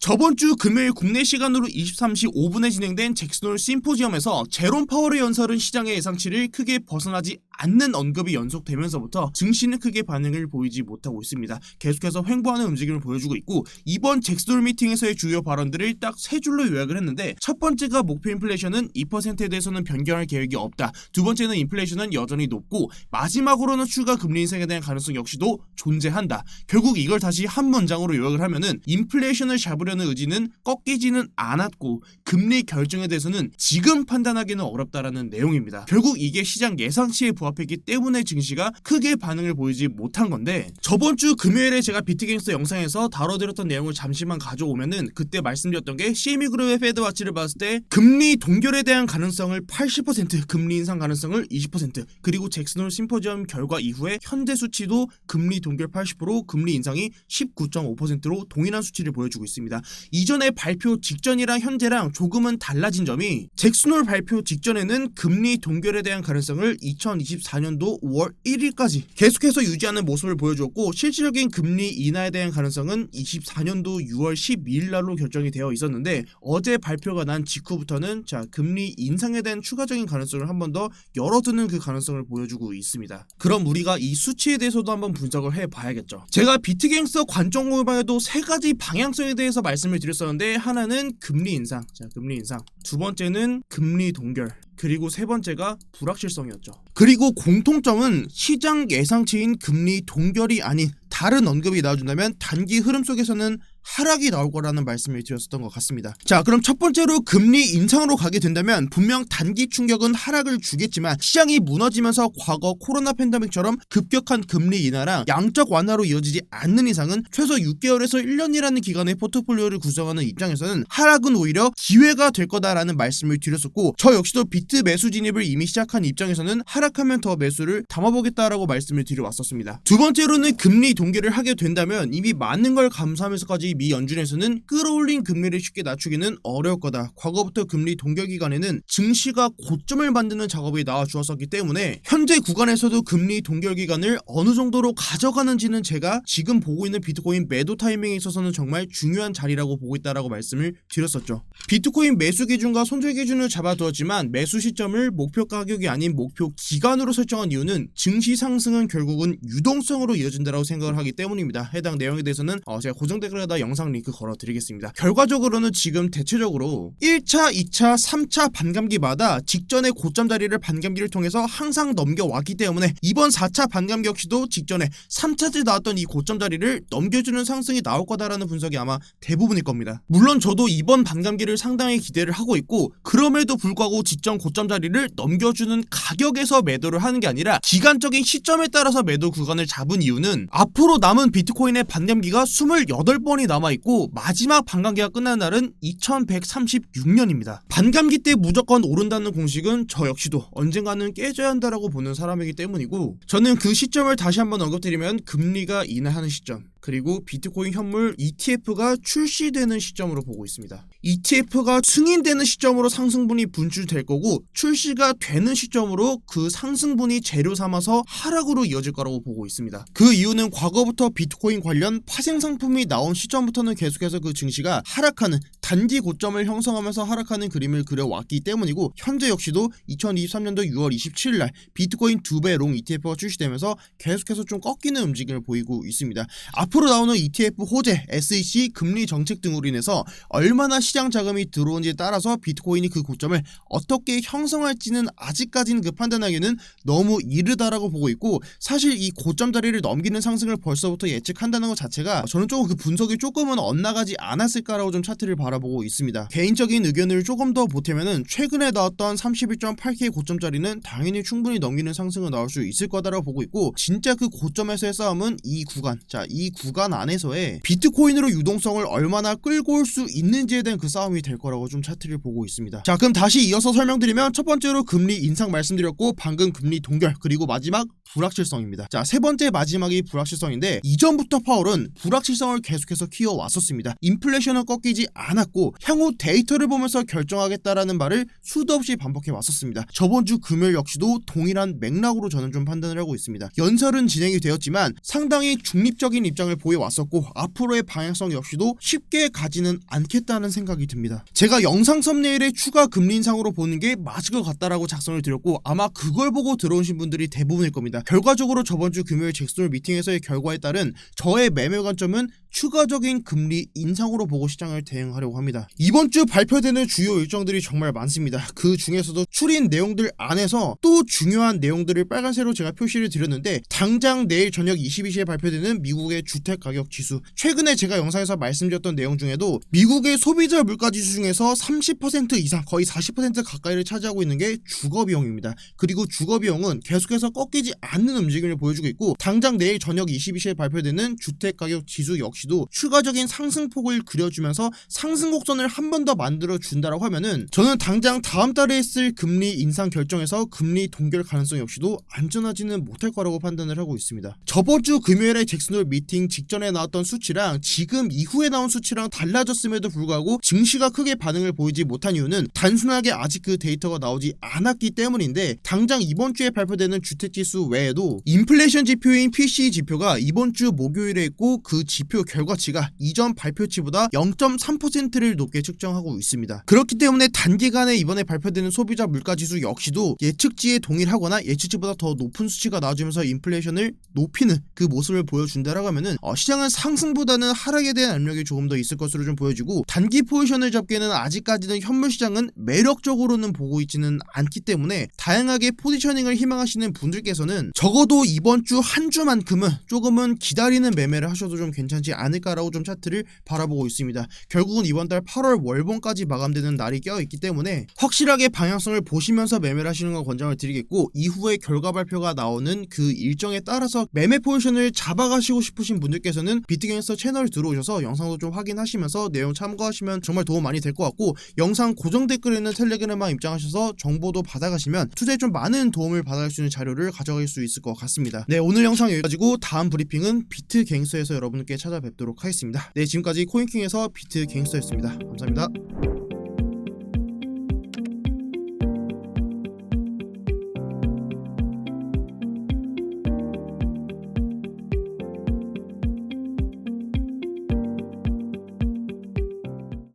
저번 주 금요일 국내 시간으로 23시 5분에 진행된 잭슨홀 심포지엄에서 제롬 파월의 연설은 시장의 예상치를 크게 벗어나지 않는 언급이 연속되면서부터 증시는 크게 반응을 보이지 못하고 있습니다. 계속해서 횡보하는 움직임을 보여주고 있고, 이번 잭슨홀 미팅에서의 주요 발언들을 딱 세 줄로 요약을 했는데, 첫 번째가 목표 인플레이션은 2%에 대해서는 변경할 계획이 없다. 두 번째는 인플레이션은 여전히 높고, 마지막으로는 추가 금리 인상에 대한 가능성 역시도 존재한다. 결국 이걸 다시 한 문장으로 요약을 하면은 인플레이션을 잡으려는 의지는 꺾이지는 않았고, 금리 결정에 대해서는 지금 판단하기는 어렵다라는 내용입니다. 결국 이게 시장 예상치에 부합했기 때문에 증시가 크게 반응을 보이지 못한 건데, 저번 주 금요일에 제가 비트갱스 영상에서 다뤄드렸던 내용을 잠시만 가져오면은 그때 말씀드렸던 게 CME그룹의 패드와치를 봤을 때 금리 동결에 대한 가능성을 80%, 금리 인상 가능성을 20%, 그리고 잭슨홀 심포지엄 결과 이후에 현재 수치도 금리 동결 80%, 금리 인상이 19.5%로 동일한 수치를 보여주고 있습니다. 이전에 발표 직전이랑 현재랑 조금은 달라진 점이, 잭슨홀 발표 직전에는 금리 동결에 대한 가능성을 2024년도 5월 1일까지 계속해서 유지하는 모습을 보여주었고, 실질적인 금리 인하에 대한 가능성은 24년도 6월 12일 날로 결정이 되어 있었는데, 어제 발표가 난 직후부터는 금리 인상에 대한 추가적인 가능성을 한 번 더 열어두는 그 가능성을 보여주고 있습니다. 그럼 우리가 이 수치에 대해서도 한번 분석을 해봐야겠죠. 제가 비트갱스 관점 공유방에도 세 가지 방향성에 대해서 말씀을 드렸었는데, 하나는 금리 인상, 금리 인상, 두 번째는 금리 동결, 그리고 세 번째가 불확실성이었죠. 그리고 공통점은 시장 예상치인 금리 동결이 아닌 다른 언급이 나와준다면 단기 흐름 속에서는 하락이 나올 거라는 말씀을 드렸었던 것 같습니다. 자, 그럼 첫 번째로 금리 인상으로 가게 된다면 분명 단기 충격은 하락을 주겠지만, 시장이 무너지면서 과거 코로나 팬데믹처럼 급격한 금리 인하랑 양적 완화로 이어지지 않는 이상은 최소 6개월에서 1년이라는 기간의 포트폴리오를 구성하는 입장에서는 하락은 오히려 기회가 될 거다라는 말씀을 드렸었고, 저 역시도 비트 매수 진입을 이미 시작한 입장에서는 하락하면 더 매수를 담아보겠다라고 말씀을 드려왔었습니다. 두 번째로는 금리 동결을 하게 된다면 이미 많은 걸 감수하면서까지 미 연준에서는 끌어올린 금리를 쉽게 낮추기는 어려울 거다. 과거부터 금리 동결 기간에는 증시가 고점을 만드는 작업이 나와 주었었기 때문에 현재 구간에서도 금리 동결 기간을 어느 정도로 가져가는지는 제가 지금 보고 있는 비트코인 매도 타이밍에 있어서는 정말 중요한 자리라고 보고 있다라고 말씀을 드렸었죠. 비트코인 매수 기준과 손절 기준을 잡아두었지만 매수 시점을 목표 가격이 아닌 목표 기간으로 설정한 이유는 증시 상승은 결국은 유동성으로 이어진다라고 생각을 하기 때문입니다. 해당 내용에 대해서는 제가 고정 댓글에다 영상 링크 걸어드리겠습니다. 결과적으로는 지금 대체적으로 1차, 2차, 3차 반감기마다 직전의 고점 자리를 반감기를 통해서 항상 넘겨왔기 때문에 이번 4차 반감기 역시도 직전에 3차 때 나왔던 이 고점 자리를 넘겨주는 상승이 나올 거다라는 분석이 아마 대부분일 겁니다. 물론 저도 이번 반감기를 상당히 기대를 하고 있고, 그럼에도 불구하고 직전 고점 자리를 넘겨주는 가격에서 매도를 하는 게 아니라 기간적인 시점에 따라서 매도 구간을 잡은 이유는, 앞으로 남은 비트코인의 반감기가 28번이 남아있고 마지막 반감기가 끝나는 날은 2136년입니다. 반감기 때 무조건 오른다는 공식은 저 역시도 언젠가는 깨져야 한다라고 보는 사람이기 때문이고, 저는 그 시점을 다시 한번 언급드리면 금리가 인하하는 시점, 그리고 비트코인 현물 ETF가 출시되는 시점으로 보고 있습니다. ETF가 승인되는 시점으로 상승분이 분출될 거고, 출시가 되는 시점으로 그 상승분이 재료 삼아서 하락으로 이어질 거라고 보고 있습니다. 그 이유는 과거부터 비트코인 관련 파생 상품이 나온 시점부터는 계속해서 그 증시가 하락하는, 단기 고점을 형성하면서 하락하는 그림을 그려왔기 때문이고, 현재 역시도 2023년도 6월 27일 날 비트코인 2배 롱 ETF가 출시되면서 계속해서 좀 꺾이는 움직임을 보이고 있습니다. 앞으로 나오는 ETF 호재, SEC 금리 정책 등으로 인해서 얼마나 시장 자금이 들어온지에 따라서 비트코인이 그 고점을 어떻게 형성할지는 아직까지는 그 판단하기는 너무 이르다라고 보고 있고, 사실 이 고점 자리를 넘기는 상승을 벌써부터 예측한다는 것 자체가 저는 조금 그 분석이 조금은 엇나가지 않았을까라고 좀 차트를 바라보고 있습니다. 개인적인 의견을 조금 더 보태면은, 최근에 나왔던 31.8K 고점 자리는 당연히 충분히 넘기는 상승은 나올 수 있을 거다라고 보고 있고, 진짜 그 고점에서의 싸움은 이 구간, 이 구간 안에서의 비트코인으로 유동성을 얼마나 끌고 올 수 있는지에 대한 그 싸움이 될 거라고 좀 차트를 보고 있습니다. 자, 그럼 다시 이어서 설명드리면, 첫 번째로 금리 인상 말씀드렸고, 방금 금리 동결, 그리고 마지막 불확실성입니다. 자, 세 번째 마지막이 불확실성인데, 이전부터 파월은 불확실성을 계속해서 키워왔었습니다. 인플레이션은 꺾이지 않았고 않았고 향후 데이터를 보면서 결정하겠다라는 말을 수도 없이 반복해 왔었습니다. 저번 주 금요일 역시도 동일한 맥락으로 저는 좀 판단을 하고 있습니다. 연설은 진행이 되었지만 상당히 중립적인 입장을 보여왔었고 앞으로의 방향성 역시도 쉽게 가지는 않겠다는 생각이 듭니다. 제가 영상 썸네일에 추가 금리 인상으로 보는 게 맞을 것 같다라고 작성을 드렸고 아마 그걸 보고 들어오신 분들이 대부분일 겁니다. 결과적으로 저번 주 금요일 잭슨홀 미팅에서의 결과에 따른 저의 매매 관점은 추가적인 금리 인상으로 보고 시장을 대응하려고 합니다. 이번 주 발표되는 주요 일정들이 정말 많습니다. 그 중에서도 추린 내용들 안에서 또 중요한 내용들을 빨간색으로 제가 표시를 드렸는데 당장 내일 저녁 22시에 발표되는 미국의 주택가격 지수, 최근에 제가 영상에서 말씀드렸던 내용 중에도 미국의 소비자 물가지수 중에서 30% 이상 거의 40% 가까이를 차지하고 있는 게 주거비용입니다. 그리고 주거비용은 계속해서 꺾이지 않는 움직임을 보여주고 있고 당장 내일 저녁 22시에 발표되는 주택가격 지수 역시도 추가적인 상승폭을 그려주면서 상승 곡선을 한 번 더 만들어 준다라고 하면은 저는 당장 다음 달에 있을 금리 인상 결정에서 금리 동결 가능성 역시도 안전하지는 못할 거라고 판단을 하고 있습니다. 저번 주 금요일에 잭슨홀 미팅 직전에 나왔던 수치랑 지금 이후에 나온 수치랑 달라졌음에도 불구하고 증시가 크게 반응을 보이지 못한 이유는 단순하게 아직 그 데이터가 나오지 않았기 때문인데 당장 이번 주에 발표되는 주택지수 외에도 인플레이션 지표인 PCE 지표가 이번 주 목요일에 있고 그 지표 결과치가 이전 발표치보다 0.3%를 높게 측정하고 있습니다. 그렇기 때문에 단기간에 이번에 발표되는 소비자 물가지수 역시도 예측치에 동일하거나 예측치보다 더 높은 수치가 나와주면서 인플레이션을 높이는 그 모습을 보여준다라고 하면은 시장은 상승보다는 하락에 대한 압력이 조금 더 있을 것으로 좀 보여지고 단기 포지션을 잡기에는 아직까지는 현물 시장은 매력적으로는 보고 있지는 않기 때문에 다양하게 포지셔닝을 희망하시는 분들께서는 적어도 이번 주 한 주만큼은 조금은 기다리는 매매를 하셔도 좀 괜찮지 않을까라고 좀 차트를 바라보고 있습니다. 결국은 이번 달 8월 월봉까지 마감되는 날이 껴있기 때문에 확실하게 방향성을 보시면서 매매를 하시는 걸 권장을 드리겠고 이후에 결과 발표가 나오는 그 일정에 따라서 매매 포지션을 잡아가시고 싶으신 분들께서는 비트갱스터 채널 들어오셔서 영상도 좀 확인하시면서 내용 참고하시면 정말 도움 많이 될 것 같고 영상 고정 댓글에 있는 텔레그램만 입장하셔서 정보도 받아가시면 투자에 좀 많은 도움을 받을 수 있는 자료를 가져갈 수 있을 것 같습니다. 네, 오늘 영상 여기까지고 다음 브리핑은 비트갱스터에서 여러분께 찾아뵙도록 하겠습니다. 네, 지금까지 코인킹에서 비트갱스터였습니다. 감사합니다.